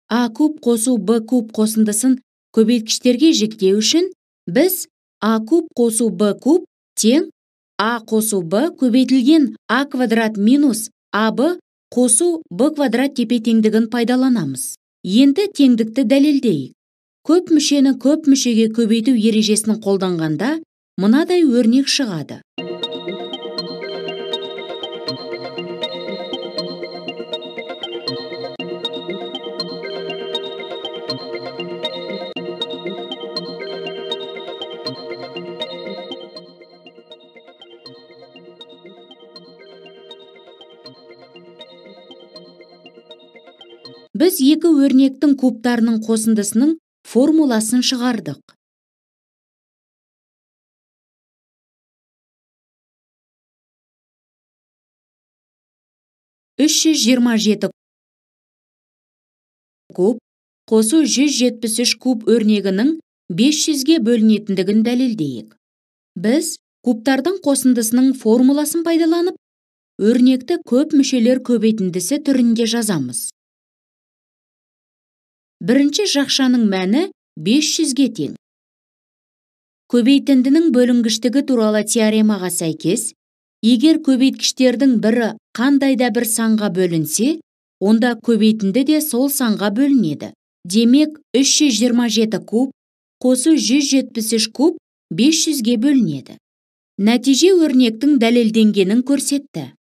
А куб қосу Б куб қосындысын көбейткіштерге жіктеу үшін біз А куб қосу Б куб тең А қосу Б көбейтілген А квадрат минус АБ қосу Б квадрат тепе-теңдігін пайдаланамыз. Енді теңдікті дәлелдейік. Көп мүшені көп мүшеге көбейту ережесін қолданғанда мынадай өрнек шығады. Біз екі өрнектің кубтарының қосындысының формуласын шығардық. 327 куб қосу 173 куб өрнегінің 500-ге бөлінетіндігін дәлелдейік. Біз кубтардың қосындысының формуласын пайдаланып, өрнекті көп мүшелер көбейтіндісі түрінде жазамыз. Бірінші жақшаның мәні 500-ге тең. Көбейтіндінің бөлінгіштігі туралы теоремаға сәйкес, егер көбейткіштердің бірі қандайда бір санға бөлінсе, онда көбейтінді де сол санға бөлінеді. Демек, 327 куб қосу 173 куб 500-ге бөлінеді. Нәтиже өрнектің дәлелденгенін көрсетті.